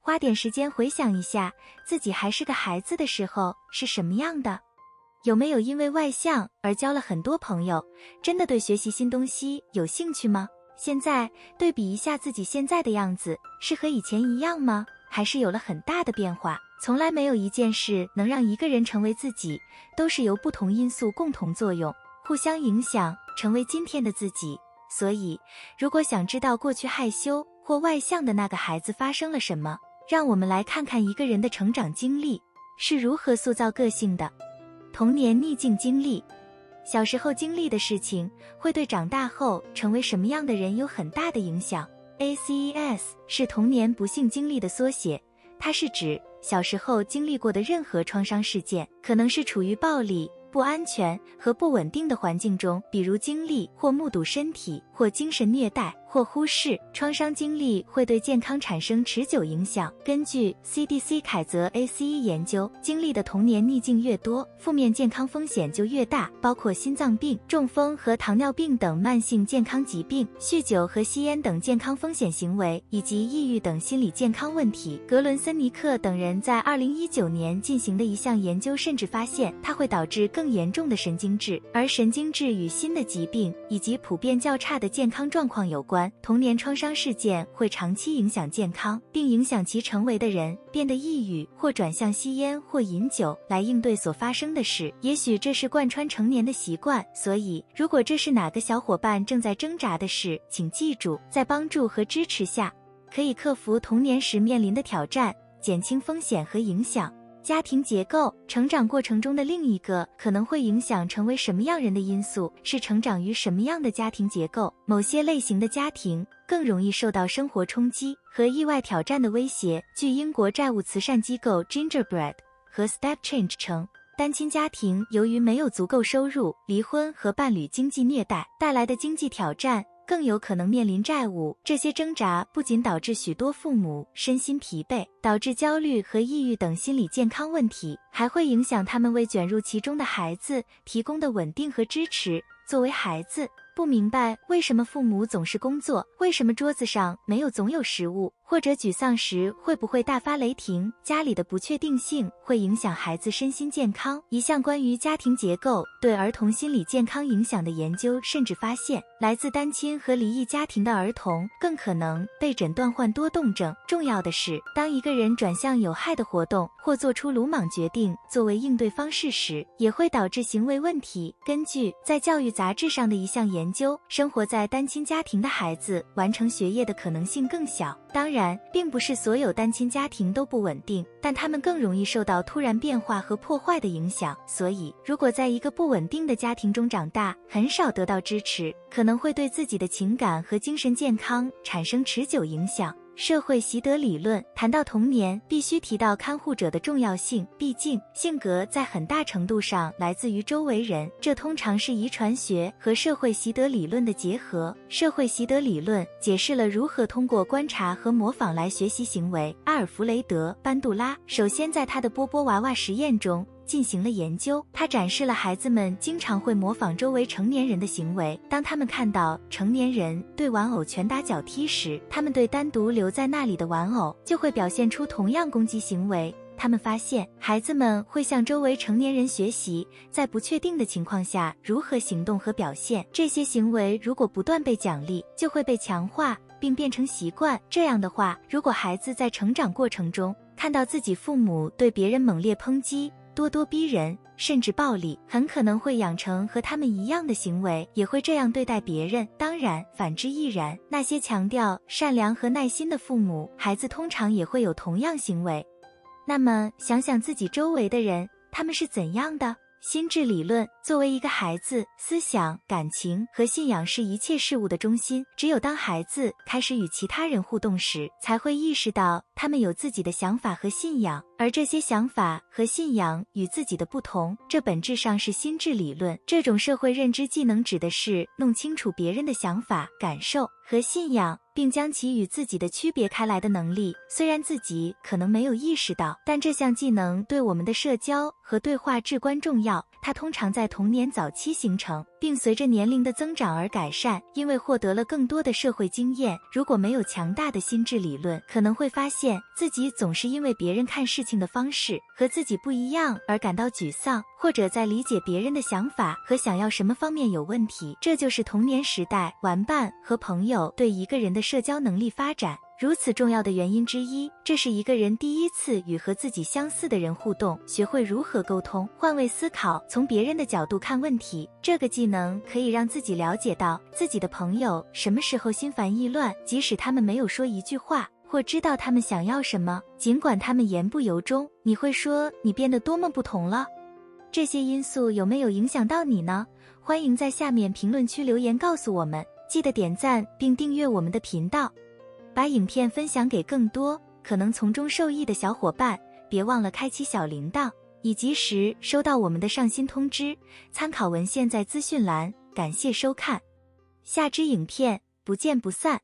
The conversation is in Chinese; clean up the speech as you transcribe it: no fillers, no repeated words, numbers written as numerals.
花点时间回想一下，自己还是个孩子的时候是什么样的？有没有因为外向而交了很多朋友？真的对学习新东西有兴趣吗？现在对比一下自己现在的样子，是和以前一样吗？还是有了很大的变化？从来没有一件事能让一个人成为自己，都是由不同因素共同作用，互相影响，成为今天的自己。所以，如果想知道过去害羞或外向的那个孩子发生了什么，让我们来看看一个人的成长经历是如何塑造个性的。童年逆境经历，小时候经历的事情会对长大后成为什么样的人有很大的影响。ACES 是童年不幸经历的缩写，它是指小时候经历过的任何创伤事件，可能是处于暴力、不安全和不稳定的环境中，比如经历或目睹身体或精神虐待或忽视。创伤经历会对健康产生持久影响。根据 CDC 凯泽 ACE 研究，经历的童年逆境越多，负面健康风险就越大，包括心脏病、中风和糖尿病等慢性健康疾病，酗酒和吸烟等健康风险行为，以及抑郁等心理健康问题。格伦森尼克等人在2019年进行的一项研究甚至发现，它会导致更严重的神经质，而神经质与新的疾病以及普遍较差的健康状况有关。童年创伤事件会长期影响健康，并影响其成为的人，变得抑郁或转向吸烟或饮酒来应对所发生的事。也许这是贯穿成年的习惯，所以如果这是哪个小伙伴正在挣扎的事，请记住，在帮助和支持下，可以克服童年时面临的挑战，减轻风险和影响。家庭结构，成长过程中的另一个可能会影响成为什么样人的因素是成长于什么样的家庭结构。某些类型的家庭更容易受到生活冲击和意外挑战的威胁。据英国债务慈善机构 Gingerbread 和 Step Change 称，单亲家庭由于没有足够收入、离婚和伴侣经济虐待带来的经济挑战，更有可能面临债务。这些挣扎不仅导致许多父母身心疲惫，导致焦虑和抑郁等心理健康问题，还会影响他们为卷入其中的孩子提供的稳定和支持。作为孩子，不明白为什么父母总是工作，为什么桌子上没有总有食物，或者沮丧时会不会大发雷霆，家里的不确定性会影响孩子身心健康。一项关于家庭结构对儿童心理健康影响的研究甚至发现，来自单亲和离异家庭的儿童更可能被诊断患多动症。重要的是，当一个人转向有害的活动或做出鲁莽决定作为应对方式时，也会导致行为问题。根据在教育杂志上的一项研究，生活在单亲家庭的孩子完成学业的可能性更小。当然，并不是所有单亲家庭都不稳定，但他们更容易受到突然变化和破坏的影响。所以，如果在一个不稳定的家庭中长大，很少得到支持，可能会对自己的情感和精神健康产生持久影响。社会习得理论谈到童年，必须提到看护者的重要性，毕竟性格在很大程度上来自于周围人，这通常是遗传学和社会习得理论的结合。社会习得理论解释了如何通过观察和模仿来学习行为。阿尔弗雷德·班杜拉首先在他的波波娃娃实验中进行了研究，他展示了孩子们经常会模仿周围成年人的行为。当他们看到成年人对玩偶拳打脚踢时，他们对单独留在那里的玩偶就会表现出同样攻击行为。他们发现，孩子们会向周围成年人学习在不确定的情况下如何行动和表现。这些行为如果不断被奖励，就会被强化并变成习惯。这样的话，如果孩子在成长过程中看到自己父母对别人猛烈抨击、咄咄逼人，甚至暴力，很可能会养成和他们一样的行为，也会这样对待别人。当然，反之亦然。那些强调善良和耐心的父母，孩子通常也会有同样行为。那么，想想自己周围的人，他们是怎样的？心智理论，作为一个孩子，思想、感情和信仰是一切事物的中心。只有当孩子开始与其他人互动时，才会意识到他们有自己的想法和信仰，而这些想法和信仰与自己的不同，这本质上是心智理论。这种社会认知技能指的是弄清楚别人的想法、感受和信仰，并将其与自己的区别开来的能力。虽然自己可能没有意识到，但这项技能对我们的社交和对话至关重要。它通常在童年早期形成，并随着年龄的增长而改善，因为获得了更多的社会经验。如果没有强大的心智理论，可能会发现现自己总是因为别人看事情的方式和自己不一样而感到沮丧，或者在理解别人的想法和想要什么方面有问题，这就是童年时代玩伴和朋友对一个人的社交能力发展如此重要的原因之一。这是一个人第一次与和自己相似的人互动，学会如何沟通、换位思考，从别人的角度看问题。这个技能可以让自己了解到自己的朋友什么时候心烦意乱，即使他们没有说一句话，或知道他们想要什么，尽管他们言不由衷。你会说你变得多么不同了？这些因素有没有影响到你呢？欢迎在下面评论区留言告诉我们，记得点赞并订阅我们的频道，把影片分享给更多可能从中受益的小伙伴，别忘了开启小铃铛，以及时收到我们的上新通知。参考文献在资讯栏，感谢收看，下支影片不见不散。